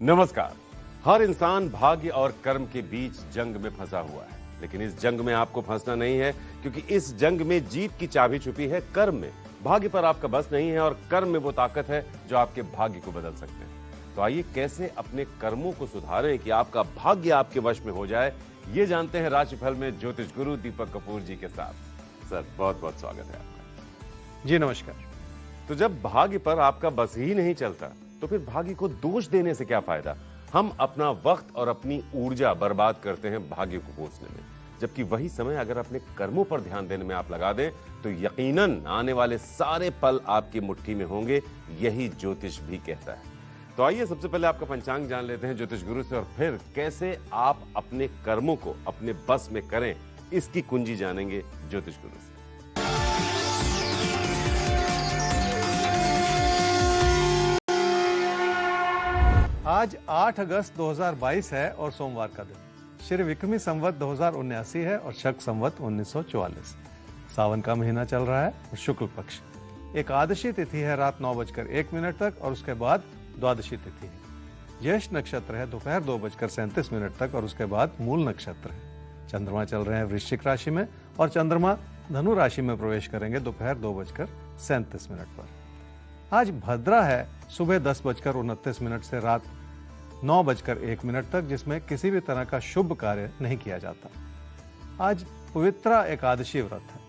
नमस्कार। हर इंसान भाग्य और कर्म के बीच जंग में फंसा हुआ है, लेकिन इस जंग में आपको फंसना नहीं है, क्योंकि इस जंग में जीत की चाबी छुपी है कर्म में। भाग्य पर आपका बस नहीं है और कर्म में वो ताकत है जो आपके भाग्य को बदल सकते हैं। तो आइए कैसे अपने कर्मों को सुधारें कि आपका भाग्य आपके वश में हो जाए, ये जानते हैं राशिफल में ज्योतिष गुरु दीपक कपूर जी के साथ। सर, बहुत बहुत स्वागत है आपका। जी नमस्कार। तो जब भाग्य पर आपका बस ही नहीं चलता तो फिर भाग्य को दोष देने से क्या फायदा। हम अपना वक्त और अपनी ऊर्जा बर्बाद करते हैं भाग्य को कोसने में, जबकि वही समय अगर अपने कर्मों पर ध्यान देने में आप लगा दें तो यकीनन आने वाले सारे पल आपकी मुट्ठी में होंगे, यही ज्योतिष भी कहता है। तो आइए सबसे पहले आपका पंचांग जान लेते हैं ज्योतिष गुरु से, और फिर कैसे आप अपने कर्मों को अपने बस में करें, इसकी कुंजी जानेंगे ज्योतिष गुरु से। आज 8 अगस्त 2022 है और सोमवार का दिन। श्री विक्रमी संवत 2079 है और शक संवत 1944। सावन का महीना चल रहा है और शुक्ल पक्ष। एकादशी तिथि है रात 9:01 तक और उसके बाद द्वादशी तिथि है। ज्येष्ठ नक्षत्र है दोपहर 2:37 तक और उसके बाद मूल नक्षत्र है। चंद्रमा चल रहे हैं वृश्चिक राशि में और चंद्रमा धनु राशि में प्रवेश करेंगे दोपहर 2:37 पर। आज भद्रा है सुबह 10:29 से रात 9:01 तक, जिसमें किसी भी तरह का शुभ कार्य नहीं किया जाता। आज पवित्रा एकादशी व्रत है।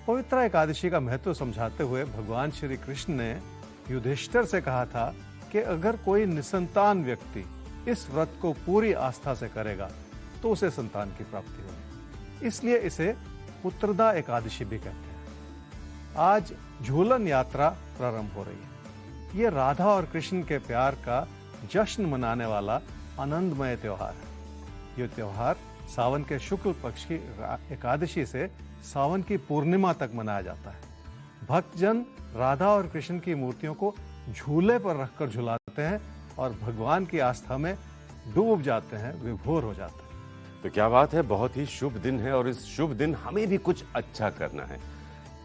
पवित्रा एकादशी का महत्व समझाते हुए भगवान श्री कृष्ण ने युधिष्ठिर से कहा था कि अगर कोई निसंतान व्यक्ति इस व्रत को पूरी आस्था से करेगा तो उसे संतान की प्राप्ति होगी, इसलिए इसे पुत्रदा एकादशी भी कहते हैं। आज झूलन यात्रा प्रारंभ हो रही है। ये राधा और कृष्ण के प्यार का जश्न मनाने वाला आनंदमय त्योहार है। ये त्योहार सावन के शुक्ल पक्ष की एकादशी से सावन की पूर्णिमा तक मनाया जाता है। भक्तजन राधा और कृष्ण की मूर्तियों को झूले पर रखकर झुलाते हैं और भगवान की आस्था में डूब जाते हैं, विभोर हो जाते हैं। तो क्या बात है, बहुत ही शुभ दिन है और इस शुभ दिन हमें भी कुछ अच्छा करना है।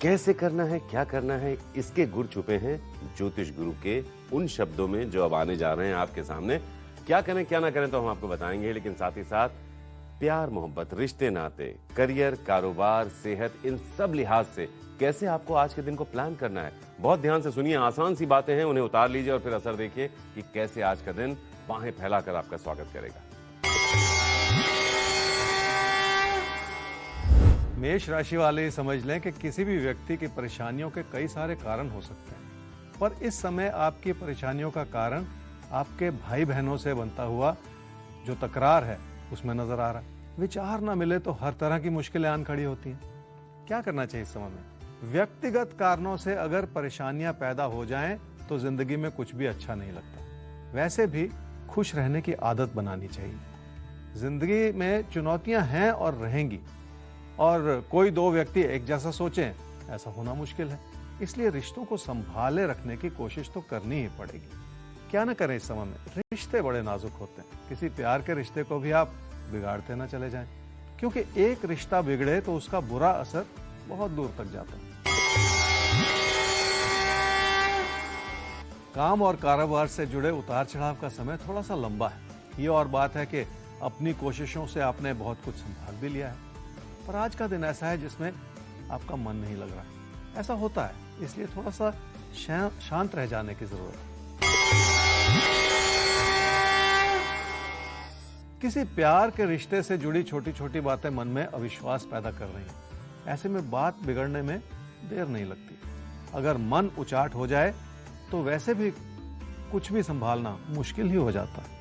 कैसे करना है, क्या करना है, इसके गुर छुपे हैं ज्योतिष गुरु के उन शब्दों में जो अब आने जा रहे हैं आपके सामने। क्या करें क्या ना करें तो हम आपको बताएंगे, लेकिन साथ ही साथ प्यार मोहब्बत, रिश्ते नाते, करियर, कारोबार, सेहत, इन सब लिहाज से कैसे आपको आज के दिन को प्लान करना है। बहुत ध्यान से सुनिए, आसान सी बातें हैं, उन्हें उतार लीजिए और फिर असर देखिए कि कैसे आज का दिन बाहें फैलाकर आपका स्वागत करेगा। मेष राशि वाले समझ लें कि किसी भी व्यक्ति की परेशानियों के कई सारे कारण हो सकते हैं, पर इस समय आपकी परेशानियों का कारण आपके भाई बहनों से बनता हुआ जो तकरार है उसमें नजर आ रहा है। विचार ना मिले तो हर तरह की मुश्किलें आन खड़ी होती हैं। क्या करना चाहिए इस समय में? व्यक्तिगत कारणों से अगर परेशानियां पैदा हो जाएं तो जिंदगी में कुछ भी अच्छा नहीं लगता। वैसे भी खुश रहने की आदत बनानी चाहिए। जिंदगी में चुनौतियां हैं और रहेंगी, और कोई दो व्यक्ति एक जैसा सोचें ऐसा होना मुश्किल है। इसलिए रिश्तों को संभाले रखने की कोशिश तो करनी ही पड़ेगी। क्या ना करें इस समय में? रिश्ते बड़े नाजुक होते हैं। किसी प्यार के रिश्ते को भी आप बिगाड़ते ना चले जाएं, क्योंकि एक रिश्ता बिगड़े तो उसका बुरा असर बहुत दूर तक जाता है। काम और कारोबार से जुड़े उतार चढ़ाव का समय थोड़ा सा लंबा है। ये और बात है कि अपनी कोशिशों से आपने बहुत कुछ संभाल भी लिया है, पर आज का दिन ऐसा है जिसमें आपका मन नहीं लग रहा। ऐसा होता है, इसलिए थोड़ा सा शांत रह जाने की जरूरत है। किसी प्यार के रिश्ते से जुड़ी छोटी छोटी बातें मन में अविश्वास पैदा कर रही हैं। ऐसे में बात बिगड़ने में देर नहीं लगती। अगर मन उचाट हो जाए तो वैसे भी कुछ भी संभालना मुश्किल ही हो जाता है।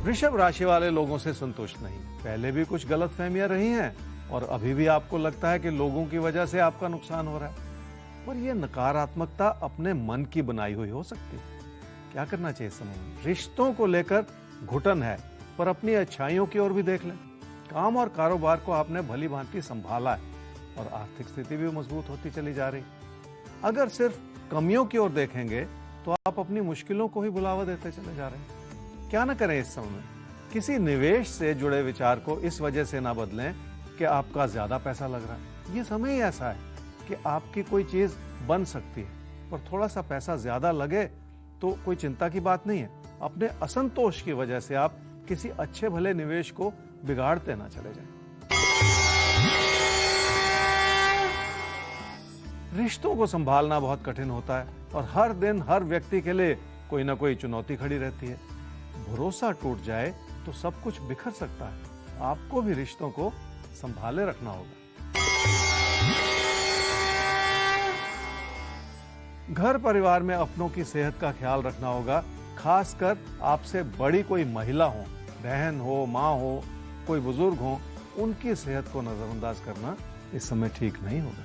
वृषभ राशि वाले लोगों से संतुष्ट नहीं। पहले भी कुछ गलतफहमियां रही हैं और अभी भी आपको लगता है कि लोगों की वजह से आपका नुकसान हो रहा है, पर यह नकारात्मकता अपने मन की बनाई हुई हो सकती है। क्या करना चाहिए इस समय में? रिश्तों को लेकर घुटन है, पर अपनी अच्छाइयों की ओर भी देख लें। काम और कारोबार को आपने भली भांति संभाला है और आर्थिक स्थिति भी मजबूत होती चली जा रही। अगर सिर्फ कमियों की ओर देखेंगे तो आप अपनी मुश्किलों को ही बुलावा देते चले जा रहे हैं। क्या ना करें इस समय में? किसी निवेश से जुड़े विचार को इस वजह से ना बदलें कि आपका ज्यादा पैसा लग रहा है। ये समय ही ऐसा है कि आपकी कोई चीज बन सकती है, पर थोड़ा सा पैसा ज्यादा लगे तो कोई चिंता की बात नहीं है। अपने असंतोष की वजह से आप किसी अच्छे भले निवेश को बिगाड़ते ना चले जाएं। रिश्तों को संभालना बहुत कठिन होता है और हर दिन हर व्यक्ति के लिए कोई ना कोई चुनौती खड़ी रहती है। भरोसा टूट जाए तो सब कुछ बिखर सकता है। आपको भी रिश्तों को संभाले रखना होगा। घर परिवार में अपनों की सेहत का ख्याल रखना होगा, खासकर आपसे बड़ी कोई महिला हो, बहन हो, माँ हो, कोई बुजुर्ग हो, उनकी सेहत को नजरअंदाज करना इस समय ठीक नहीं होगा।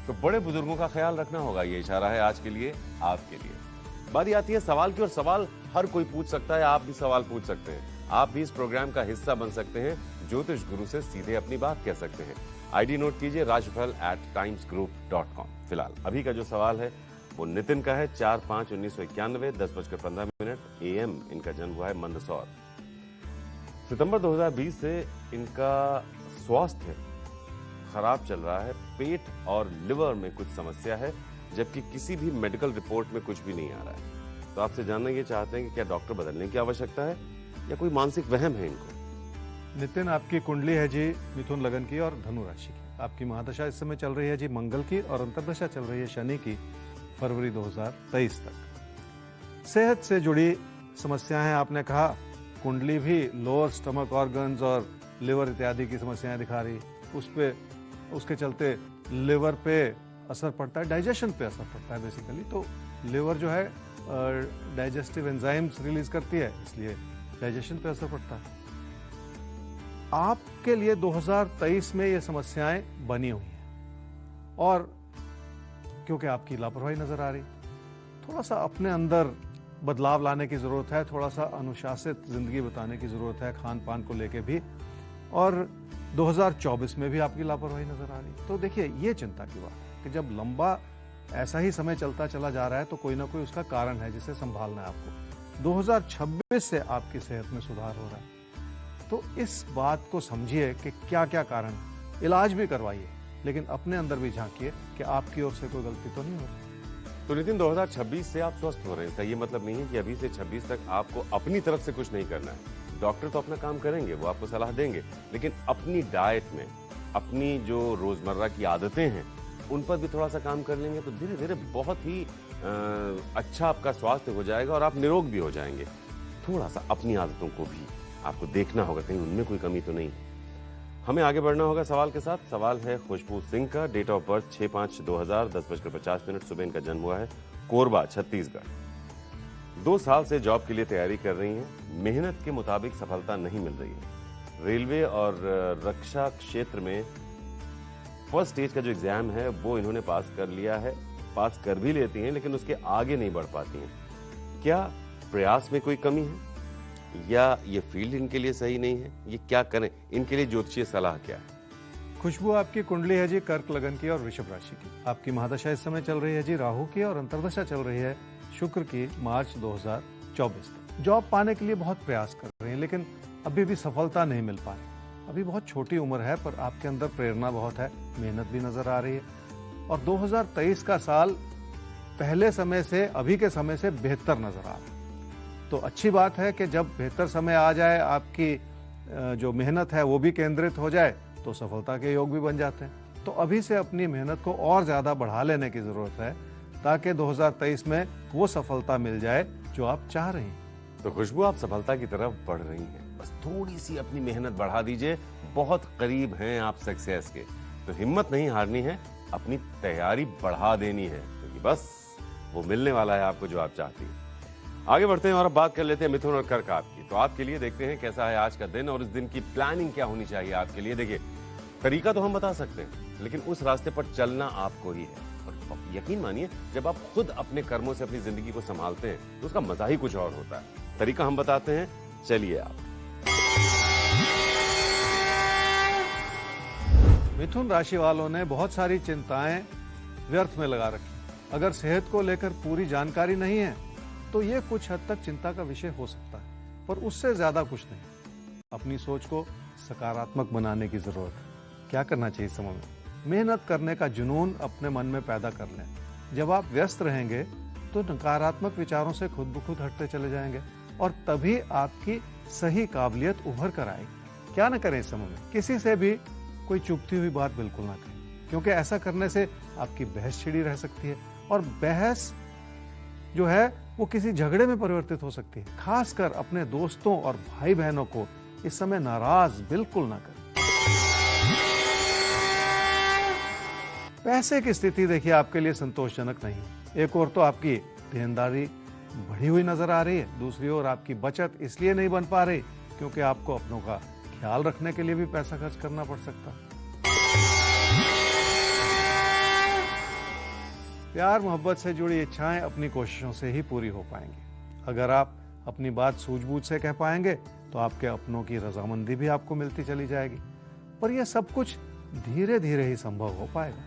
तो बड़े बुजुर्गों का ख्याल रखना होगा, ये इशारा है आज के लिए आपके लिए। बारी आती है सवाल की, और सवाल हर कोई पूछ सकता है। आप भी सवाल पूछ सकते हैं, आप भी इस प्रोग्राम का हिस्सा बन सकते हैं, ज्योतिष गुरु से सीधे अपनी बात कह सकते हैं। आईडी नोट कीजिए rajfal@timesgroup.com। फिलहाल अभी का जो सवाल है वो नितिन का है। 4/5/1991 10:15 AM इनका जन्म हुआ है मंदसौर। सितंबर 2020 से इनका स्वास्थ्य खराब चल रहा है। पेट और लिवर में कुछ समस्या है, जबकि किसी भी मेडिकल रिपोर्ट में कुछ भी नहीं आ रहा है। तो आपसे जानना ये चाहते हैं कि क्या डॉक्टर बदलने की आवश्यकता है या कोई मानसिक वहम है इनको। नितिन, आपकी कुंडली है जी मिथुन लगन की और धनु राशि की। आपकी महादशा इस समय चल रही है जी मंगल की, और अंतर्दशा चल रही है शनि की फरवरी 2023 तक। सेहत से जुड़ी समस्याएं आपने कहा, कुंडली भी लोअर स्टमक ऑर्गन्स और लिवर इत्यादि की समस्याएं दिखा रही। उसके चलते लिवर पे असर पड़ता है, डाइजेशन पे असर पड़ता है बेसिकली। तो लिवर जो है डाइजेस्टिव एंजाइम्स रिलीज करती है, इसलिए डाइजेशन पे असर पड़ता है। आपके लिए 2023 में ये समस्याएं बनी हुई हैं, और क्योंकि आपकी लापरवाही नजर आ रही, थोड़ा सा अपने अंदर बदलाव लाने की जरूरत है, थोड़ा सा अनुशासित जिंदगी बिताने की जरूरत है, खान पान को लेके भी। और 2024 में भी आपकी लापरवाही नजर आ रही। तो देखिए, ये चिंता की बात है कि जब लंबा ऐसा ही समय चलता चला जा रहा है तो कोई ना कोई उसका कारण है जिसे संभालना है आपको। 2026 से आपकी सेहत में सुधार हो रहा है, तो इस बात को समझिए कि क्या क्या कारण है। इलाज भी करवाइए, लेकिन अपने अंदर भी झांकिए कि आपकी ओर से कोई गलती तो नहीं हो रही। तो नितिन, 2026 से आप स्वस्थ हो रहे हैं, इसका ये मतलब नहीं है कि अभी से 26 तक आपको अपनी तरफ से कुछ नहीं करना है। डॉक्टर तो अपना काम करेंगे, वो आपको सलाह देंगे, लेकिन अपनी डाइट में, अपनी जो रोजमर्रा की आदतें हैं, उन पर भी थोड़ा सा काम कर लेंगे तो धीरे धीरे बहुत ही अच्छा आपका स्वास्थ्य हो जाएगा और आप निरोग भी हो जाएंगे। थोड़ा सा अपनी आदतों को भी आपको देखना होगा, कहीं उनमें कोई कमी तो नहीं। हमें आगे बढ़ना होगा सवाल के साथ। सवाल है खुशबू सिंह का। डेट ऑफ बर्थ 6/5/2000 10:50 सुबह इनका जन्म हुआ है, कोरबा, छत्तीसगढ़। 2 साल से जॉब के लिए तैयारी कर रही हैं। मेहनत के मुताबिक सफलता नहीं मिल रही है। रेलवे और रक्षा क्षेत्र में फर्स्ट स्टेज का जो एग्जाम है वो इन्होंने पास कर लिया है, पास कर भी लेती हैं, लेकिन उसके आगे नहीं बढ़ पाती हैं। क्या प्रयास में कोई कमी है या ये फील्ड इनके लिए सही नहीं है? ये क्या करें? इनके लिए ज्योतिषीय सलाह क्या है? खुशबू, आपकी कुंडली है जी कर्क लगन की और वृषभ राशि की। आपकी महादशा इस समय चल रही है जी राहु की, और अंतर्दशा चल रही है शुक्र की मार्च 2024 तक। जॉब पाने के लिए बहुत प्रयास कर रहे हैं, लेकिन अभी भी सफलता नहीं मिल पा रही। अभी बहुत छोटी उम्र है, पर आपके अंदर प्रेरणा बहुत है, मेहनत भी नजर आ रही है। और 2023 का साल पहले समय से, अभी के समय से बेहतर नजर आ रहा है। तो अच्छी बात है कि जब बेहतर समय आ जाए, आपकी जो मेहनत है वो भी केंद्रित हो जाए, तो सफलता के योग भी बन जाते हैं। तो अभी से अपनी मेहनत को और ज्यादा बढ़ा लेने की जरूरत है, ताकि 2023 में वो सफलता मिल जाए जो आप चाह रही हैं। तो खुशबू, आप सफलता की तरफ बढ़ रही हैं, बस थोड़ी सी अपनी मेहनत बढ़ा दीजिए, बहुत करीब हैं आप सक्सेस के। तो हिम्मत नहीं हारनी है, अपनी तैयारी बढ़ा देनी है, क्योंकि बस वो मिलने वाला है आपको जो आप चाहती हैं। आगे बढ़ते हैं और अब बात कर लेते हैं मिथुन और कर्क आपकी। तो आपके लिए देखते हैं कैसा है आज का दिन और इस दिन की प्लानिंग क्या होनी चाहिए आपके लिए। देखिए, तरीका तो हम बता सकते हैं, लेकिन उस रास्ते पर चलना आपको ही है। और यकीन मानिए, जब आप खुद अपने कर्मों से अपनी जिंदगी को संभालते हैं तो उसका मजा ही कुछ और होता है। तरीका हम बताते हैं, चलिए आप। मिथुन राशि वालों ने बहुत सारी चिंताएं व्यर्थ में लगा रखी। अगर सेहत को लेकर पूरी जानकारी नहीं है तो ये कुछ हद तक चिंता का विषय हो सकता है, पर उससे ज्यादा कुछ नहीं। अपनी सोच को सकारात्मक बनाने की जरूरत है। क्या करना चाहिए समय में? मेहनत करने का जुनून अपने मन में पैदा कर लें। जब आप व्यस्त रहेंगे तो नकारात्मक विचारों से खुद ब खुद हटते चले जाएंगे और तभी आपकी सही काबिलियत उभर कर आएगी। क्या ना करें इस समय में, किसी से भी कोई चुभती हुई बात बिल्कुल ना करें, क्योंकि ऐसा करने से आपकी बहस छिड़ी रह सकती है और बहस जो है वो किसी झगड़े में परिवर्तित हो सकती है। खासकर अपने दोस्तों और भाई बहनों को इस समय नाराज बिल्कुल ना करें। पैसे की स्थिति देखिए आपके लिए संतोषजनक नहीं है। एक ओर तो आपकी देनदारी बढ़ी हुई नजर आ रही है, दूसरी ओर आपकी बचत इसलिए नहीं बन पा रही क्योंकि आपको अपनों का ख्याल रखने के लिए भी पैसा खर्च करना पड़ सकता है। प्यार मोहब्बत से जुड़ी इच्छाएं अपनी कोशिशों से ही पूरी हो पाएंगी। अगर आप अपनी बात सूझबूझ से कह पाएंगे तो आपके अपनों की रजामंदी भी आपको मिलती चली जाएगी, पर यह सब कुछ धीरे धीरे ही संभव हो पाएगा।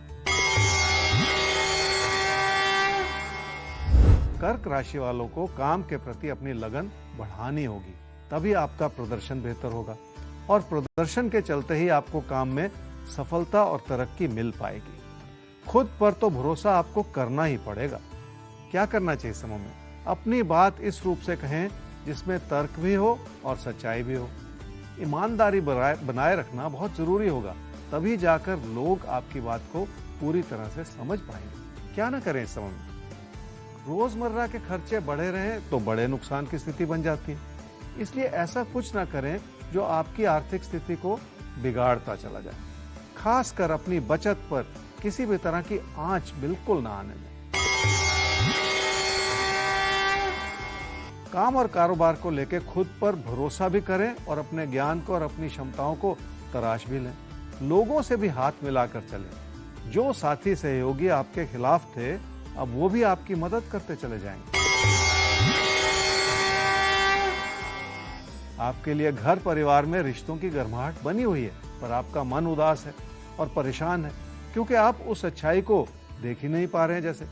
कर्क राशि वालों को काम के प्रति अपनी लगन बढ़ानी होगी, तभी आपका प्रदर्शन बेहतर होगा और प्रदर्शन के चलते ही आपको काम में सफलता और तरक्की मिल पाएगी। खुद पर तो भरोसा आपको करना ही पड़ेगा। क्या करना चाहिए समय में? अपनी बात इस रूप से कहें जिसमें तर्क भी हो और सच्चाई भी हो। ईमानदारी बनाए रखना बहुत जरूरी होगा, तभी जाकर लोग आपकी बात को पूरी तरह से समझ पाएंगे। क्या ना करें इस समय में? रोजमर्रा के खर्चे बढ़े रहें तो बड़े नुकसान की स्थिति बन जाती है, इसलिए ऐसा कुछ ना करें जो आपकी आर्थिक स्थिति को बिगाड़ता चला जाए। खासकर अपनी बचत पर किसी भी तरह की आंच बिल्कुल ना आने दें। काम और कारोबार को लेकर खुद पर भरोसा भी करें और अपने ज्ञान को और अपनी क्षमताओं को तराश भी लें। लोगों से भी हाथ मिलाकर चलें। जो साथी सहयोगी आपके खिलाफ थे, अब वो भी आपकी मदद करते चले जाएंगे। आपके लिए घर परिवार में रिश्तों की गर्माहट बनी हुई है, पर आपका मन उदास है और परेशान है क्योंकि आप उस अच्छाई को देख ही नहीं पा रहे हैं जैसे।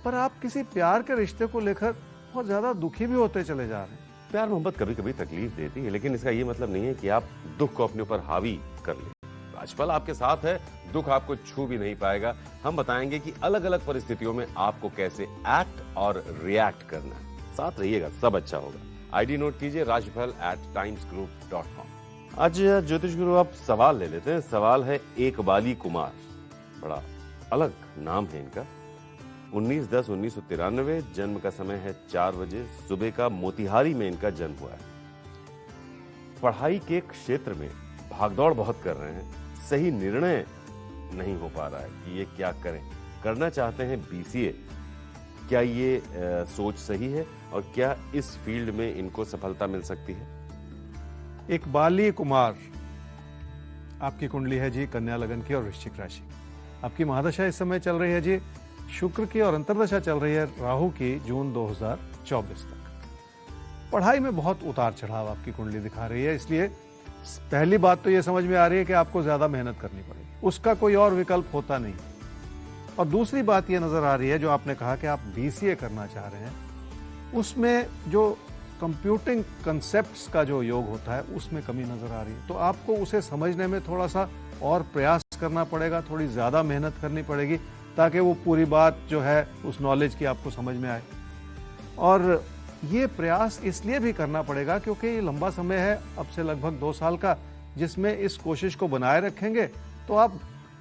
पर आप किसी प्यार के रिश्ते को लेकर बहुत ज्यादा दुखी भी होते चले जा रहे हैं। प्यार मोहब्बत कभी कभी तकलीफ देती है, लेकिन इसका ये मतलब नहीं है कि आप दुख को अपने ऊपर हावी कर लें। राशिफल आपके साथ है, दुख आपको छू भी नहीं पाएगा। हम बताएंगे कि अलग अलग परिस्थितियों में आपको कैसे एक्ट और रिएक्ट करना है। साथ रहिएगा, सब अच्छा होगा। आईडी नोट कीजिए rashifal@timesgroup.com। आज ज्योतिष गुरु आप सवाल ले लेते हैं। सवाल है एकबाली कुमार, बड़ा अलग नाम है इनका। 19/10/1993, जन्म का समय है 4 बजे सुबह का। मोतिहारी में इनका जन्म हुआ है। पढ़ाई के क्षेत्र में भागदौड़ बहुत कर रहे हैं, सही निर्णय नहीं हो पा रहा है कि ये क्या करें। करना चाहते हैं बीसीए। क्या ये सोच सही है और क्या इस फील्ड में इनको सफलता मिल सकती है? इकबाली कुमार, आपकी कुंडली है जी कन्या लगन की और वृश्चिक राशि। आपकी महादशा इस समय चल रही है जी शुक्र की और अंतर्दशा चल रही है राहु की जून 2024 तक। पढ़ाई में बहुत उतार चढ़ाव आपकी कुंडली दिखा रही है, इसलिए पहली बात तो ये समझ में आ रही है कि आपको ज्यादा मेहनत करनी पड़ेगी, उसका कोई और विकल्प होता नहीं। और दूसरी बात ये नजर आ रही है, जो आपने कहा कि आप बीसीए करना चाह रहे हैं, उसमें जो कंप्यूटिंग कंसेप्ट्स का जो योग होता है उसमें कमी नजर आ रही है। तो आपको उसे समझने में थोड़ा सा और प्रयास करना पड़ेगा, थोड़ी ज्यादा मेहनत करनी पड़ेगी ताकि वो पूरी बात जो है उस नॉलेज की आपको समझ में आए। और ये प्रयास इसलिए भी करना पड़ेगा क्योंकि ये लंबा समय है, अब से लगभग 2 साल का, जिसमें इस कोशिश को बनाए रखेंगे तो आप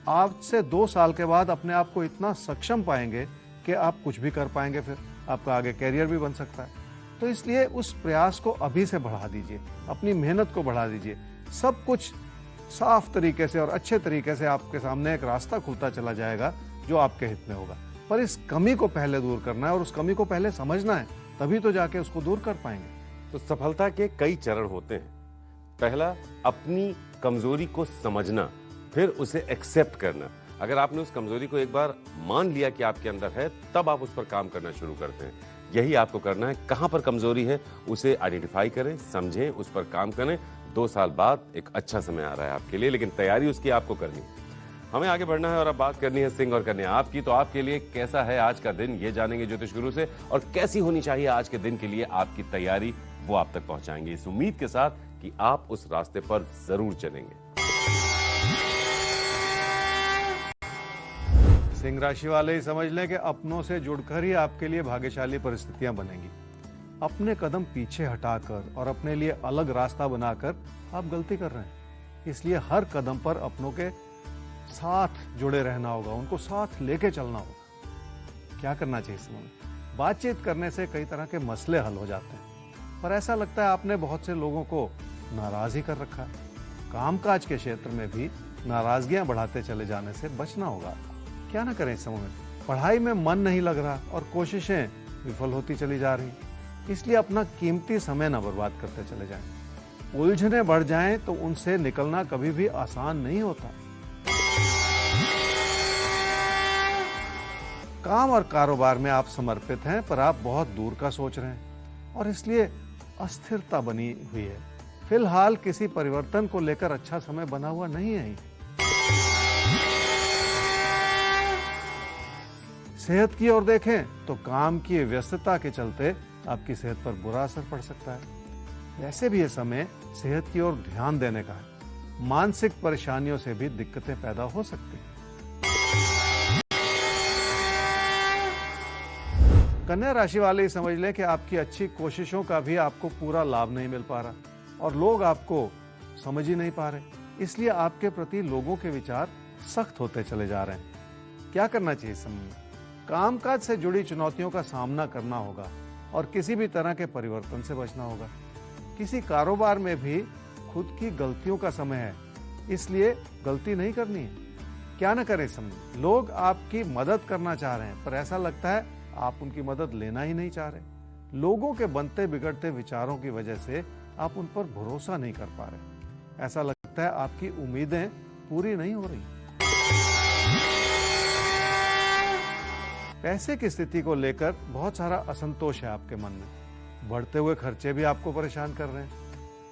आज से 2 साल के बाद अपने आप को इतना सक्षम पाएंगे कि आप कुछ भी कर पाएंगे, फिर आपका आगे कैरियर भी बन सकता है। तो इसलिए उस प्रयास को अभी से बढ़ा दीजिए, अपनी मेहनत को बढ़ा दीजिए। सब कुछ साफ तरीके से और अच्छे तरीके से आपके सामने एक रास्ता खुलता चला जाएगा जो आपके हित में होगा। पर इस कमी को पहले दूर करना है और उस कमी को पहले समझना है, तभी तो जाके उसको दूर कर पाएंगे। तो सफलता के कई चरण होते हैं। पहला, अपनी कमजोरी को समझना, फिर उसे एक्सेप्ट करना। अगर आपने उस कमजोरी को एक बार मान लिया कि आपके अंदर है, तब आप उस पर काम करना शुरू करते हैं। यही आपको करना है। कहां पर कमजोरी है उसे आइडेंटिफाई करें, समझें, उस पर काम करें। 2 साल बाद एक अच्छा समय आ रहा है आपके लिए, लेकिन तैयारी उसकी आपको करनी है। हमें आगे बढ़ना है और अब बात करनी है सिंह और कन्या आपकी। तो आपके लिए कैसा है आज का दिन, ये जानेंगे ज्योतिष गुरु से, और कैसी होनी चाहिए आज के दिन के लिए आपकी तैयारी, वो आप तक पहुंचाएंगे, इस उम्मीद के साथ कि आप उस रास्ते पर जरूर चलेंगे। सिंह राशि वाले ही समझ लें कि अपनों से जुड़कर ही आपके लिए भाग्यशाली परिस्थितियां बनेंगी। अपने कदम पीछे हटाकर और अपने लिए अलग रास्ता बनाकर आप गलती कर रहे हैं। इसलिए हर कदम पर अपनों के साथ जुड़े रहना होगा, उनको साथ लेके चलना होगा। क्या करना चाहिए इस समय में? बातचीत करने से कई तरह के मसले हल हो जाते हैं, पर ऐसा लगता है आपने बहुत से लोगों को नाराज ही कर रखा है। कामकाज के क्षेत्र में भी नाराजगियां बढ़ाते चले जाने से बचना होगा। क्या ना करें इस समय में? पढ़ाई में मन नहीं लग रहा और कोशिशें विफल होती चली जा रही, इसलिए अपना कीमती समय न बर्बाद करते चले जाएं। उलझने बढ़ जाएं तो उनसे निकलना कभी भी आसान नहीं होता। काम और कारोबार में आप समर्पित हैं, पर आप बहुत दूर का सोच रहे हैं और इसलिए अस्थिरता बनी हुई है। फिलहाल किसी परिवर्तन को लेकर अच्छा समय बना हुआ नहीं है। सेहत की ओर देखें तो काम की व्यस्तता के चलते आपकी सेहत पर बुरा असर पड़ सकता है। वैसे भी यह समय सेहत की ओर ध्यान देने का है। मानसिक परेशानियों से भी दिक्कतें पैदा हो सकती हैं। कन्या राशि वाले ही समझ लें कि आपकी अच्छी कोशिशों का भी आपको पूरा लाभ नहीं मिल पा रहा और लोग आपको समझ ही नहीं पा रहे, इसलिए आपके प्रति लोगों के विचार सख्त होते चले जा रहे हैं। क्या करना चाहिए इस समय में? कामकाज से जुड़ी चुनौतियों का सामना करना होगा और किसी भी तरह के परिवर्तन से बचना होगा। किसी कारोबार में भी खुद की गलतियों का समय है, इसलिए गलती नहीं करनी है। क्या ना करें इस समय? लोग आपकी मदद करना चाह रहे हैं, पर ऐसा लगता है आप उनकी मदद लेना ही नहीं चाह रहे। लोगों के बनते बिगड़ते विचारों की वजह से आप उन पर भरोसा नहीं कर पा रहे। ऐसा लगता है आपकी उम्मीदें पूरी नहीं हो रही। पैसे की स्थिति को लेकर बहुत सारा असंतोष है आपके मन में। बढ़ते हुए खर्चे भी आपको परेशान कर रहे हैं।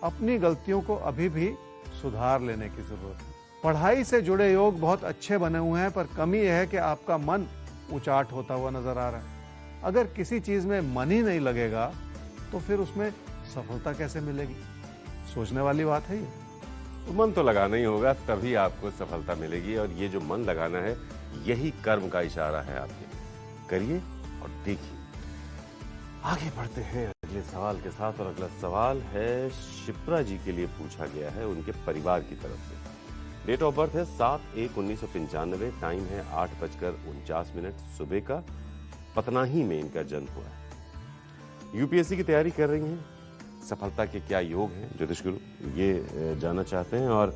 अपनी गलतियों को अभी भी सुधार लेने की जरूरत है। पढ़ाई से जुड़े योग बहुत अच्छे बने हुए हैं, पर कमी यह है कि आपका मन उचाट होता हुआ नजर आ रहा है। अगर किसी चीज में मन ही नहीं लगेगा तो फिर उसमें सफलता कैसे मिलेगी? सोचने वाली बात है ये। तो मन तो लगाना ही होगा, तभी आपको सफलता मिलेगी। और ये जो मन लगाना है, यही कर्म का इशारा है आपके। करिए और देखिए। आगे बढ़ते हैं अगले सवाल के साथ, और अगला सवाल है शिप्रा जी के लिए पूछा गया है उनके परिवार की तरफ से। डेट ऑफ बर्थ है 7/1/1995, टाइम है 8:49 सुबह का। पतनाही में इनका जन्म हुआ है। यूपीएससी की तैयारी कर रही हैं। सफलता के क्या योग हैं ज्योतिष गुरु, ये जानना चाहते हैं। और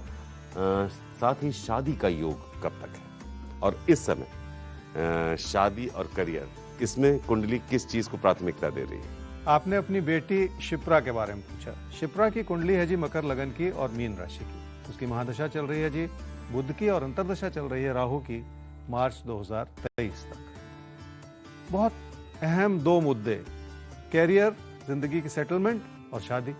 साथ ही शादी का योग कब तक है, और इस समय शादी और करियर, इसमें कुंडली किस चीज को प्राथमिकता दे रही है? आपने अपनी बेटी शिप्रा के बारे में पूछा। शिप्रा की कुंडली है जी मकर लगन की और मीन राशि की। उसकी महादशा चल रही है जी बुध की, और अंतर्दशा चल रही है राहु की मार्च 2023 तक। बहुत अहम दो मुद्दे, कैरियर, जिंदगी की सेटलमेंट और शादी,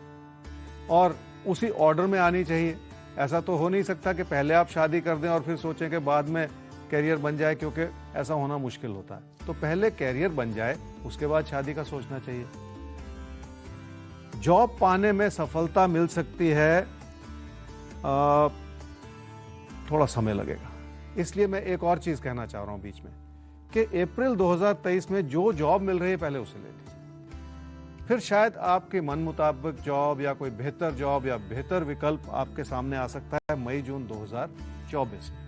और उसी ऑर्डर में आनी चाहिए। ऐसा तो हो नहीं सकता कि पहले आप शादी कर दें और फिर सोचें कि बाद में कैरियर बन जाए, क्योंकि ऐसा होना मुश्किल होता है। तो पहले कैरियर बन जाए, उसके बाद शादी का सोचना चाहिए। जॉब पाने में सफलता मिल सकती है, थोड़ा समय लगेगा। इसलिए मैं एक और चीज कहना चाह रहा हूं बीच में कि अप्रैल 2023 में जो जॉब मिल रही है पहले उसे ले लीजिए, फिर शायद आपके मन मुताबिक जॉब या कोई बेहतर जॉब या बेहतर विकल्प आपके सामने आ सकता है मई-जून 2024 में।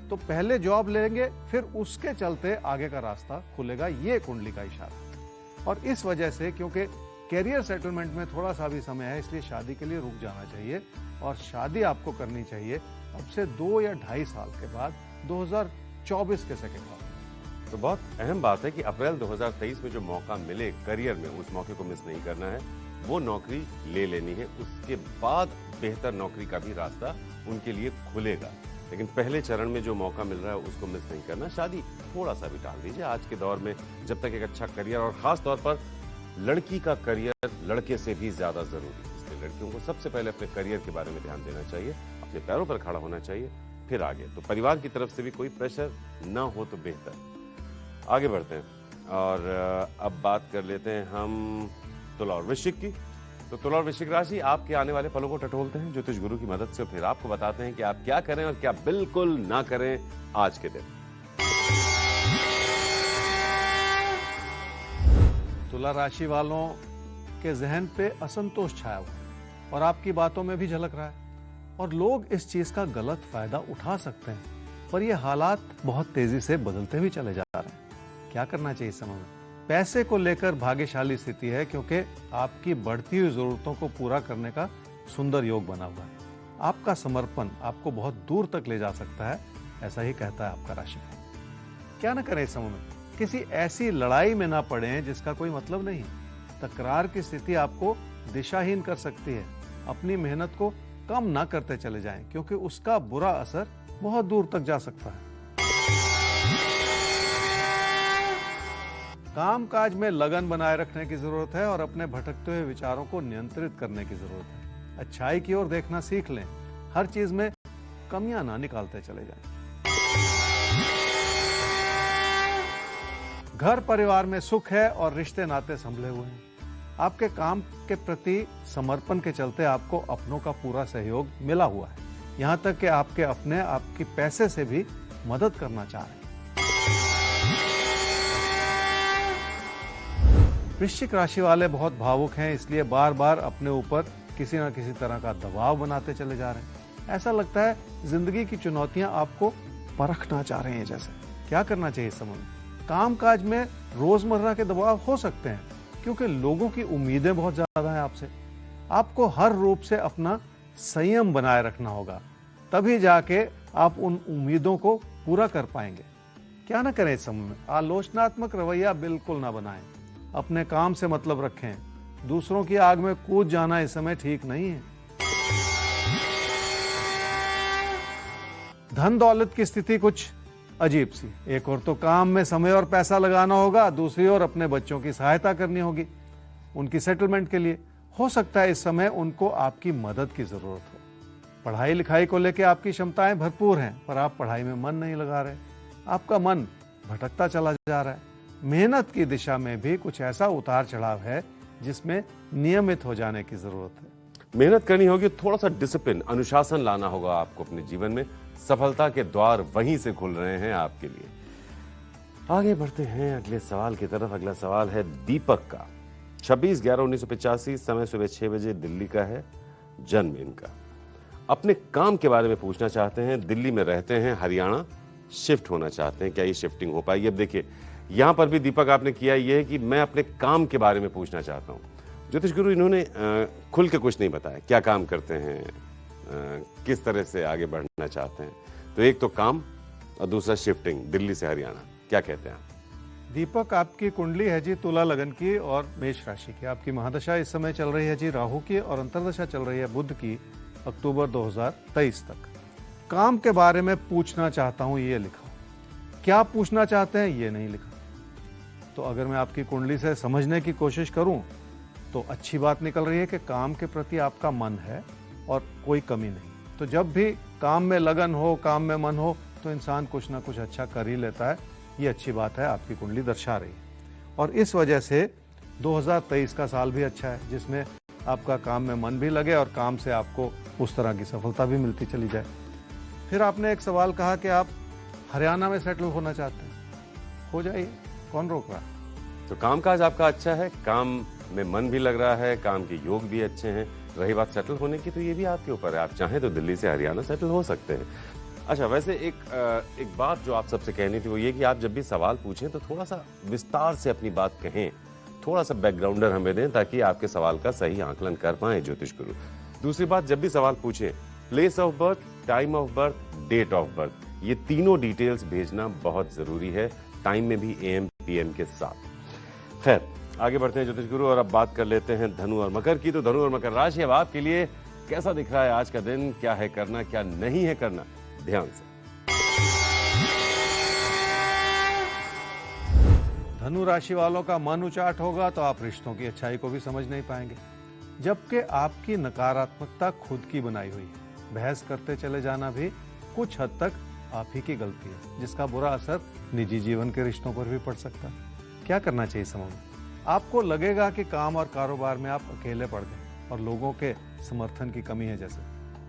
तो पहले जॉब लेंगे, फिर उसके चलते आगे का रास्ता खुलेगा, ये कुंडली का इशारा। और इस वजह से, क्योंकि कैरियर सेटलमेंट में थोड़ा सा भी समय है, इसलिए शादी के लिए रुक जाना चाहिए। और शादी आपको करनी चाहिए अब से 2 या 2.5 साल के बाद, 2024 के सेकेंड हाफ। तो बहुत अहम बात है कि अप्रैल 2023 में जो मौका मिले करियर में, उस मौके को मिस नहीं करना है। वो नौकरी ले लेनी है, उसके बाद बेहतर नौकरी का भी रास्ता उनके लिए खुलेगा। लेकिन पहले चरण में जो मौका मिल रहा है उसको मिस नहीं करना। शादी थोड़ा सा भी टाल दीजिए आज के दौर में, जब तक एक अच्छा करियर, और खास तौर पर लड़की का करियर लड़के से भी ज्यादा जरूरी है। इसलिए लड़कियों को सबसे पहले अपने करियर के बारे में ध्यान देना चाहिए, अपने पैरों पर खड़ा होना चाहिए, फिर आगे। तो परिवार की तरफ से भी कोई प्रेशर ना हो तो बेहतर। आगे बढ़ते हैं और अब बात कर लेते हैं हम तुला और वृश्चिक की। तो तुला और वृश्चिक राशि आपके आने वाले फलों को टटोलते हैं ज्योतिष गुरु की मदद से, फिर आपको बताते हैं कि आप क्या करें और क्या बिल्कुल ना करें आज के दिन। तुला राशि वालों के जहन पे असंतोष छाया हुआ है और आपकी बातों में भी झलक रहा है और लोग इस चीज का गलत फायदा उठा सकते हैं, पर ये हालात बहुत तेजी से बदलते हुए चले जा रहे हैं। क्या करना चाहिए इस समय में? पैसे को लेकर भाग्यशाली स्थिति है क्योंकि आपकी बढ़ती हुई जरूरतों को पूरा करने का सुंदर योग बना हुआ है। आपका समर्पण आपको बहुत दूर तक ले जा सकता है, ऐसा ही कहता है आपका राशिफल। क्या न करें इस समय में? किसी ऐसी लड़ाई में ना पड़े जिसका कोई मतलब नहीं। तकरार की स्थिति आपको दिशाहीन कर सकती है। अपनी मेहनत को कम ना करते चले जाएं क्योंकि उसका बुरा असर बहुत दूर तक जा सकता है। कामकाज में लगन बनाए रखने की जरूरत है और अपने भटकते हुए विचारों को नियंत्रित करने की जरूरत है। अच्छाई की ओर देखना सीख लें। हर चीज में कमियां ना निकालते चले जाएं। घर परिवार में सुख है और रिश्ते नाते संभले हुए हैं। आपके काम के प्रति समर्पण के चलते आपको अपनों का पूरा सहयोग मिला हुआ है। यहाँ तक कि आपके अपने आपकी पैसे से भी मदद करना चाह रहे हैं। वृश्चिक राशि वाले बहुत भावुक हैं, इसलिए बार बार अपने ऊपर किसी न किसी तरह का दबाव बनाते चले जा रहे हैं। ऐसा लगता है जिंदगी की चुनौतियां आपको परखना चाह रहे हैं जैसे। क्या करना चाहिए इस समय में? कामकाज में रोजमर्रा के दबाव हो सकते हैं क्योंकि लोगों की उम्मीदें बहुत ज्यादा हैं आपसे। आपको हर रूप से अपना संयम बनाए रखना होगा, तभी जाके आप उन उम्मीदों को पूरा कर पाएंगे। क्या ना करें इस समय में? आलोचनात्मक रवैया बिल्कुल ना बनाएं। अपने काम से मतलब रखें। दूसरों की आग में कूद जाना इस समय ठीक नहीं है। धन दौलत की स्थिति कुछ अजीब सी। एक ओर तो काम में समय और पैसा लगाना होगा, दूसरी ओर अपने बच्चों की सहायता करनी होगी उनकी सेटलमेंट के लिए। हो सकता है इस समय उनको आपकी मदद की जरूरत हो। पढ़ाई लिखाई को लेकर आपकी क्षमताएं भरपूर हैं, पर आप पढ़ाई में मन नहीं लगा रहे। आपका मन भटकता चला जा रहा है। मेहनत की दिशा में भी कुछ ऐसा उतार चढ़ाव है जिसमें नियमित हो जाने की जरूरत है। मेहनत करनी होगी, थोड़ा सा डिसिप्लिन, अनुशासन लाना होगा आपको अपने जीवन में। सफलता के द्वार वहीं से खुल रहे हैं आपके लिए। आगे बढ़ते हैं अगले सवाल की तरफ। अगला सवाल है दीपक का। 26/11/1985, समय सुबह 6 बजे, दिल्ली का है जन्म इनका। अपने काम के बारे में पूछना चाहते हैं। दिल्ली में रहते हैं, हरियाणा शिफ्ट होना चाहते हैं। क्या ये शिफ्टिंग हो पाएगी? अब देखिए, यहां पर भी दीपक आपने किया यह है कि मैं अपने काम के बारे में पूछना चाहता हूं। ज्योतिष गुरु इन्होंने खुल के कुछ नहीं बताया, क्या काम करते हैं, किस तरह से आगे बढ़ना चाहते हैं। तो एक तो काम और दूसरा शिफ्टिंग दिल्ली से हरियाणा। क्या कहते हैं आप? दीपक, आपकी कुंडली है जी तुला लगन की और मेष राशि की। आपकी महादशा इस समय चल रही है जी राहु की और अंतर्दशा चल रही है बुध की, अक्टूबर 2023 तक। काम के बारे में पूछना चाहता हूं ये लिखा, क्या पूछना चाहते हैं ये नहीं लिखा। तो अगर मैं आपकी कुंडली से समझने की कोशिश करूं तो अच्छी बात निकल रही है कि काम के प्रति आपका मन है और कोई कमी नहीं। तो जब भी काम में लगन हो, काम में मन हो, तो इंसान कुछ ना कुछ अच्छा कर ही लेता है। ये अच्छी बात है, आपकी कुंडली दर्शा रही है। और इस वजह से 2023 का साल भी अच्छा है जिसमें आपका काम में मन भी लगे और काम से आपको उस तरह की सफलता भी मिलती चली जाए। फिर आपने एक सवाल कहा कि आप हरियाणा में सेटल होना चाहते हैं। हो जाइए, कौन रोक रहा है? तो कामकाज आपका अच्छा है, काम में मन भी लग रहा है, काम के योग भी अच्छे हैं। रही बात सेटल होने की, तो ये भी आपके ऊपर है। आप चाहें तो दिल्ली से हरियाणा सेटल हो सकते हैं। अच्छा, वैसे एक बात जो आप सबसे कहनी थी वो ये कि आप जब भी सवाल पूछें तो थोड़ा सा विस्तार से अपनी बात कहें, थोड़ा सा बैकग्राउंडर हमें दें ताकि आपके सवाल का सही आकलन कर पाए ज्योतिष गुरु। दूसरी बात, जब भी सवाल पूछें, place of birth, time of birth, date of birth, ये तीनों डिटेल्स भेजना बहुत जरूरी है, टाइम में भी AM PM के साथ। खैर, आगे बढ़ते हैं ज्योतिष गुरु और अब बात कर लेते हैं धनु और मकर की। तो धनु और मकर राशि, अब आपके लिए कैसा दिख रहा है आज का दिन? क्या है करना, क्या नहीं है करना? ध्यान से। धनु राशि वालों का मन उचाट होगा तो आप रिश्तों की अच्छाई को भी समझ नहीं पाएंगे, जबकि आपकी नकारात्मकता खुद की बनाई हुई है। बहस करते चले जाना भी कुछ हद तक आप ही की गलती है, जिसका बुरा असर निजी जीवन के रिश्तों पर भी पड़ सकता है। क्या करना चाहिए समय में? आपको लगेगा कि काम और कारोबार में आप अकेले पड़ गए और लोगों के समर्थन की कमी है जैसे,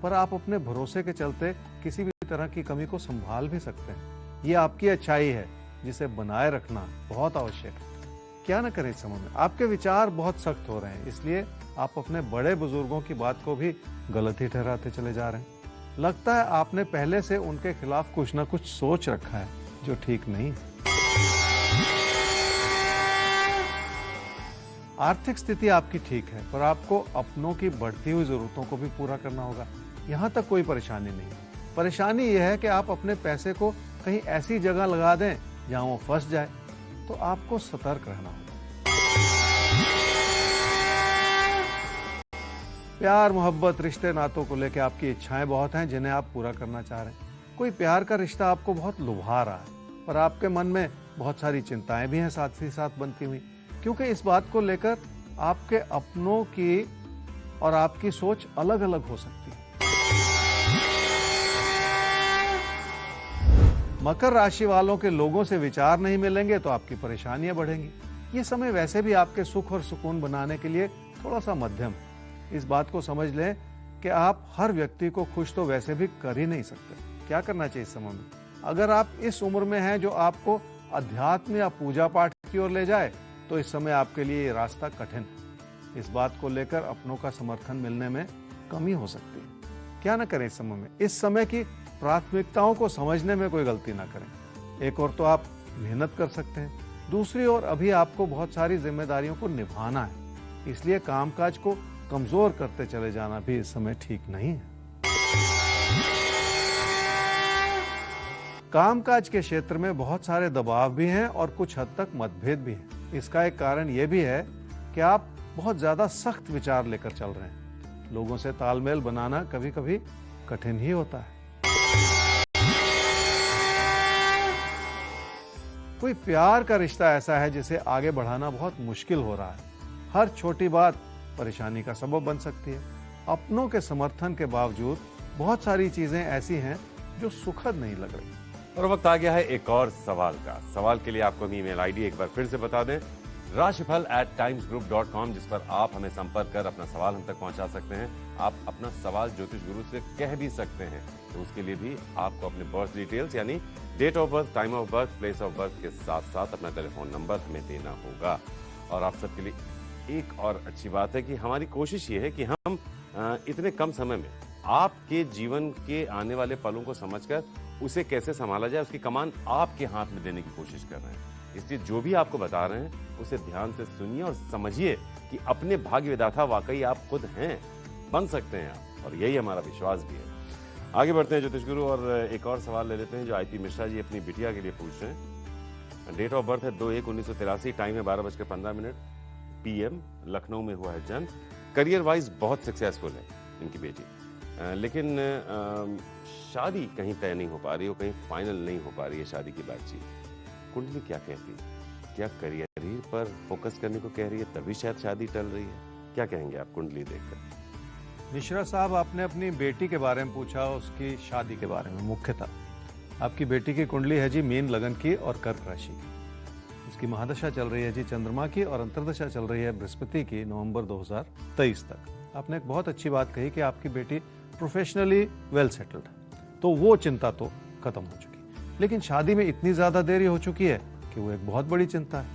पर आप अपने भरोसे के चलते किसी भी तरह की कमी को संभाल भी सकते हैं। ये आपकी अच्छाई है जिसे बनाए रखना बहुत आवश्यक है। क्या ना करें इस समय में? आपके विचार बहुत सख्त हो रहे हैं, इसलिए आप अपने बड़े बुजुर्गों की बात को भी गलत ही ठहराते चले जा रहे हैं। लगता है आपने पहले से उनके खिलाफ कुछ ना कुछ सोच रखा है जो ठीक नहीं है। आर्थिक स्थिति आपकी ठीक है, पर आपको अपनों की बढ़ती हुई जरूरतों को भी पूरा करना होगा। यहाँ तक कोई परेशानी नहीं। परेशानी यह है कि आप अपने पैसे को कहीं ऐसी जगह लगा दें जहां वो फंस जाए, तो आपको सतर्क रहना होगा। प्यार, मोहब्बत, रिश्ते, नातों को लेकर आपकी इच्छाएं बहुत हैं जिन्हें आप पूरा करना चाह रहे हैं। कोई प्यार का रिश्ता आपको बहुत लुभा रहा है, पर आपके मन में बहुत सारी चिंताएं भी हैं साथ ही साथ बनती हुई, क्योंकि इस बात को लेकर आपके अपनों की और आपकी सोच अलग अलग हो सकती है। मकर राशि वालों के लोगों से विचार नहीं मिलेंगे तो आपकी परेशानियां बढ़ेंगी। ये समय वैसे भी आपके सुख और सुकून बनाने के लिए थोड़ा सा मध्यम है। इस बात को समझ लें कि आप हर व्यक्ति को खुश तो वैसे भी कर ही नहीं सकते। क्या करना चाहिए इस समय में? अगर आप इस उम्र में हैं जो आपको अध्यात्म या पूजा पाठ की ओर ले जाए, तो इस समय आपके लिए ये रास्ता कठिन है। इस बात को लेकर अपनों का समर्थन मिलने में कमी हो सकती है। क्या ना करें इस समय में? इस समय की प्राथमिकताओं को समझने में कोई गलती ना करें। एक और तो आप मेहनत कर सकते हैं, दूसरी ओर अभी आपको बहुत सारी जिम्मेदारियों को निभाना है, इसलिए कामकाज को कमजोर करते चले जाना भी इस समय ठीक नहीं है। कामकाज के क्षेत्र में बहुत सारे दबाव भी हैं और कुछ हद तक मतभेद भी हैं। इसका एक कारण यह भी है कि आप बहुत ज्यादा सख्त विचार लेकर चल रहे हैं। लोगों से तालमेल बनाना कभी कभी कठिन ही होता है। कोई प्यार का रिश्ता ऐसा है जिसे आगे बढ़ाना बहुत मुश्किल हो रहा है। हर छोटी बात परेशानी का सबब बन सकती है। अपनों के समर्थन के बावजूद बहुत सारी चीजें ऐसी हैं जो सुखद नहीं लग रही। और वक्त आ गया है एक और सवाल का। सवाल के लिए आपको ईमेल आईडी एक बार फिर से बता दें, rashifal@timesgroup.com, जिस पर आप हमें संपर्क कर अपना सवाल हम तक पहुंचा सकते हैं। आप अपना सवाल ज्योतिष गुरु से कह भी सकते हैं, तो उसके लिए भी आपको अपने बर्थ डिटेल्स यानी date of birth, time of birth, place of birth के साथ साथ अपना टेलीफोन नंबर हमें देना होगा। और आप सबके लिए एक और अच्छी बात है कि हमारी कोशिश ये है कि हम इतने कम समय में आपके जीवन के आने वाले पलों को समझकर उसे कैसे संभाला जाए, उसकी कमान आपके हाथ में देने की कोशिश कर रहे हैं। इसलिए जो भी आपको बता रहे हैं उसे ध्यान से सुनिए और समझिए कि अपने भाग्य विधाता वाकई आप खुद हैं, बन सकते हैं आप, और यही हमारा विश्वास भी है। आगे बढ़ते हैं ज्योतिष गुरु और एक और सवाल ले लेते हैं जो आईपी मिश्रा जी अपनी बिटिया के लिए पूछ रहे हैं। डेट ऑफ बर्थ है 2/1/1983, टाइम है 12:15 PM, लखनऊ में हुआ है जन्म। करियर वाइज बहुत सक्सेसफुल है इनकी बेटी, लेकिन शादी कहीं तय नहीं हो पा रही, कहीं फाइनल नहीं हो पा रही है शादी की बातचीत। कुंडली क्या कहती है? क्या करियर ही पर फोकस करने को कह रही है, तभी शायद शादी टल रही है? क्या कहेंगे आप कुंडली देखकर? मिश्रा साहब, आपने अपनी बेटी के बारे में पूछा, उसकी शादी के बारे में मुख्यतः। आपकी बेटी की कुंडली है जी मीन लगन की और कर्क राशि की। उसकी महादशा चल रही है जी चंद्रमा की और अंतर्दशा चल रही है बृहस्पति की नवंबर 2023 तक। आपने एक बहुत अच्छी बात कही कि आपकी बेटी प्रोफेशनली वेल सेटल्ड है, तो वो चिंता तो खत्म हो चुकी, लेकिन शादी में इतनी ज्यादा देरी हो चुकी है कि वो एक बहुत बड़ी चिंता है।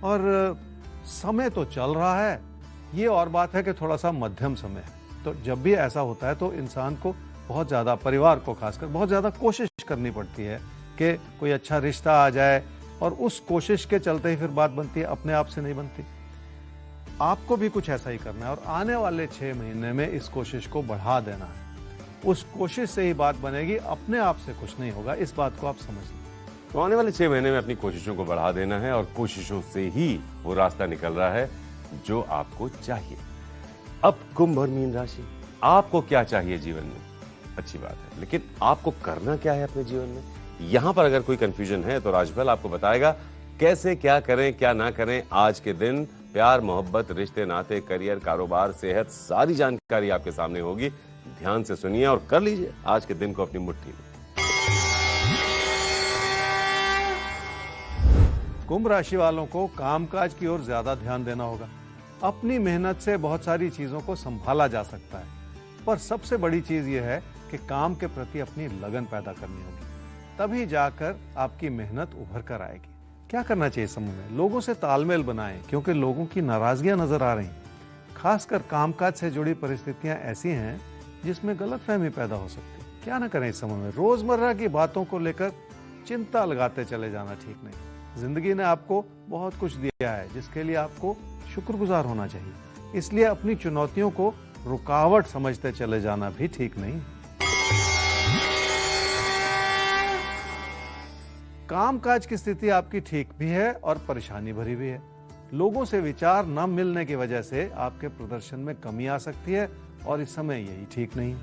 और समय तो चल रहा है, ये और बात है कि थोड़ा सा मध्यम समय है। तो जब भी ऐसा होता है तो इंसान को बहुत ज्यादा, परिवार को खासकर बहुत ज्यादा कोशिश करनी पड़ती है कि कोई अच्छा रिश्ता आ जाए, और उस कोशिश के चलते ही फिर बात बनती है, अपने आप से नहीं बनती। आपको भी कुछ ऐसा ही करना है और आने वाले 6 महीने में इस कोशिश को बढ़ा देना है। उस कोशिश से ही बात बनेगी, अपने आप से कुछ नहीं होगा, इस बात को आप समझ लें। तो आने वाले 6 महीने में अपनी कोशिशों को बढ़ा देना है और कोशिशों से ही वो रास्ता निकल रहा है जो आपको चाहिए। अब कुंभ और मीन राशि, आपको क्या चाहिए जीवन में? अच्छी बात है, लेकिन आपको करना क्या है अपने जीवन में? यहां पर अगर कोई कंफ्यूजन है तो राशिफल आपको बताएगा कैसे क्या करें क्या ना करें। आज के दिन प्यार, मोहब्बत, रिश्ते, नाते, करियर, कारोबार, सेहत, सारी जानकारी आपके सामने होगी। ध्यान से सुनिए और कर लीजिए आज के दिन को अपनी मुट्ठी में। कुंभ राशि वालों को कामकाज की ओर ज्यादा ध्यान देना होगा। अपनी मेहनत से बहुत सारी चीजों को संभाला जा सकता है, पर सबसे बड़ी चीज यह है कि काम के प्रति अपनी लगन पैदा करनी होगी, तभी जाकर आपकी मेहनत उभर कर आएगी। क्या करना चाहिए समूह में? लोगों से तालमेल बनाएं, क्योंकि लोगों की नाराजगियां नजर आ रही हैं। खासकर कामकाज से जुड़ी परिस्थितियां ऐसी हैं जिसमें गलतफहमी पैदा हो सकती है। क्या ना करें इस समय में? रोजमर्रा की बातों को लेकर चिंता लगाते चले जाना ठीक नहीं। जिंदगी ने आपको बहुत कुछ दिया है जिसके लिए आपको शुक्रगुजार होना चाहिए। इसलिए अपनी चुनौतियों को रुकावट समझते चले जाना भी ठीक नहीं। कामकाज की स्थिति आपकी ठीक भी है और परेशानी भरी भी है। लोगों से विचार न मिलने की वजह से आपके प्रदर्शन में कमी आ सकती है और इस समय यही ठीक नहीं।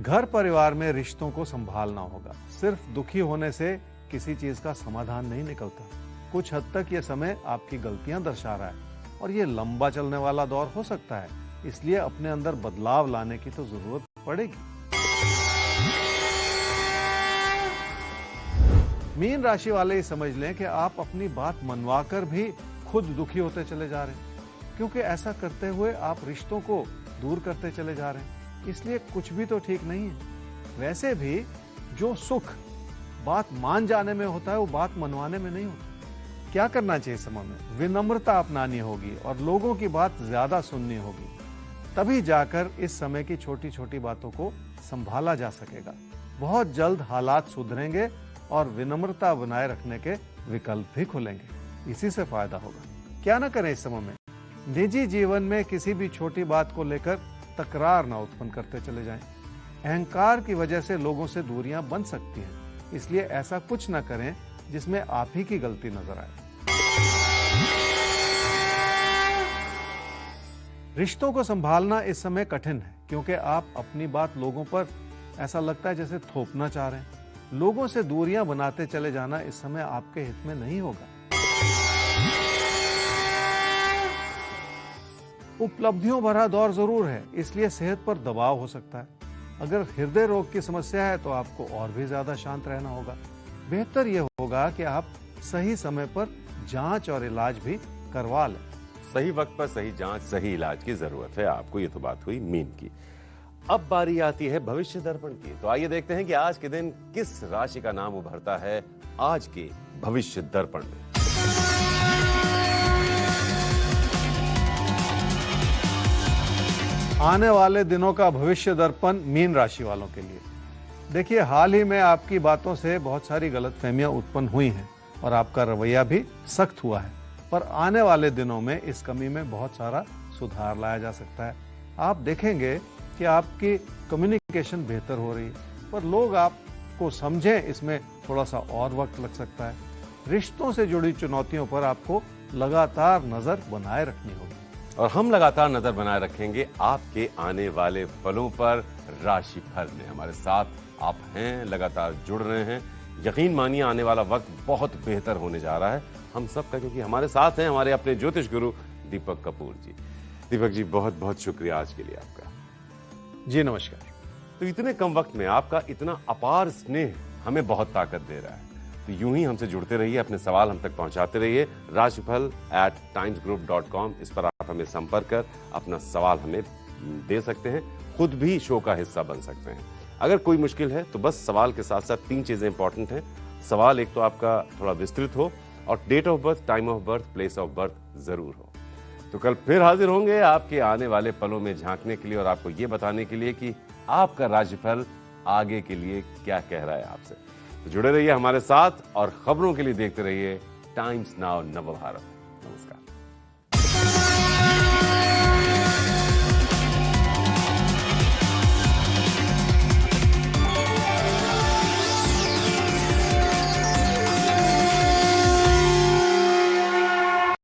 घर परिवार में रिश्तों को संभालना होगा। सिर्फ दुखी होने से किसी चीज का समाधान नहीं निकलता। कुछ हद तक यह समय आपकी गलतियां दर्शा रहा है और ये लंबा चलने वाला दौर हो सकता है। इसलिए अपने अंदर बदलाव लाने की तो जरूरत पड़ेगी। मीन राशि वाले ही समझ लें कि आप अपनी बात मनवाकर भी खुद दुखी होते चले जा रहे हैं, क्योंकि ऐसा करते हुए आप रिश्तों को दूर करते चले जा रहे हैं। इसलिए कुछ भी तो ठीक नहीं है। वैसे भी जो सुख बात मान जाने में होता है वो बात मनवाने में नहीं होता। क्या करना चाहिए समय में? विनम्रता अपनानी होगी और लोगों की बात ज्यादा सुननी होगी। तभी जाकर इस समय की छोटी छोटी बातों को संभाला जा सकेगा। बहुत जल्द हालात सुधरेंगे और विनम्रता बनाए रखने के विकल्प भी खुलेंगे। इसी से फायदा होगा। क्या ना करें इस समय में? निजी जीवन में किसी भी छोटी बात को लेकर तकरार ना उत्पन्न करते चले जाएं। अहंकार की वजह से लोगों से दूरियां बन सकती हैं, इसलिए ऐसा कुछ ना करें जिसमें आप ही की गलती नजर आए। रिश्तों को संभालना इस समय कठिन है, क्योंकि आप अपनी बात लोगों पर ऐसा लगता है जैसे थोपना चाह रहे हैं। लोगों से दूरियां बनाते चले जाना इस समय आपके हित में नहीं होगा। उपलब्धियों भरा दौर जरूर है, इसलिए सेहत पर दबाव हो सकता है। अगर हृदय रोग की समस्या है तो आपको और भी ज्यादा शांत रहना होगा। बेहतर यह होगा कि आप सही समय पर जांच और इलाज भी करवा लें। सही वक्त पर सही जांच, सही इलाज की जरूरत है आपको। ये तो बात हुई मीन की। अब बारी आती है भविष्य दर्पण की। तो आइए देखते हैं कि आज के दिन किस राशि का नाम उभरता है आज के भविष्य दर्पण में। आने वाले दिनों का भविष्य दर्पण मीन राशि वालों के लिए। देखिए, हाल ही में आपकी बातों से बहुत सारी गलतफहमियां उत्पन्न हुई हैं और आपका रवैया भी सख्त हुआ है, पर आने वाले दिनों में इस कमी में बहुत सारा सुधार लाया जा सकता है। आप देखेंगे कि आपकी कम्युनिकेशन बेहतर हो रही है, पर लोग आपको समझें इसमें थोड़ा सा और वक्त लग सकता है। रिश्तों से जुड़ी चुनौतियों पर आपको लगातार नजर बनाए रखनी होगी। और हम लगातार नजर बनाए रखेंगे आपके आने वाले फलों पर राशि फल में। हमारे साथ आप हैं, लगातार जुड़ रहे हैं। यकीन मानिए आने वाला वक्त बहुत बेहतर होने जा रहा है हम सबका, क्योंकि हमारे साथ हैं हमारे अपने ज्योतिष गुरु दीपक कपूर जी। दीपक जी, बहुत बहुत शुक्रिया आज के लिए आपका। जी नमस्कार। तो इतने कम वक्त में आपका इतना अपार स्नेह हमें बहुत ताकत दे रहा है। तो यूं ही हमसे जुड़ते रहिए, अपने सवाल हम तक पहुंचाते रहिए। rashifal@timesgroup.com, इस पर आप हमें संपर्क कर अपना सवाल हमें दे सकते हैं। खुद भी शो का हिस्सा बन सकते हैं। अगर कोई मुश्किल है तो बस सवाल के साथ साथ 3 चीजें इंपॉर्टेंट हैं। सवाल एक तो आपका थोड़ा विस्तृत हो और date of birth, time of birth, place of birth जरूर हो। तो कल फिर हाजिर होंगे आपके आने वाले पलों में झांकने के लिए और आपको ये बताने के लिए कि आपका राशिफल आगे के लिए क्या कह रहा है आपसे। तो जुड़े रहिए हमारे साथ और खबरों के लिए देखते रहिए टाइम्स नाउ नवभारत। नमस्कार।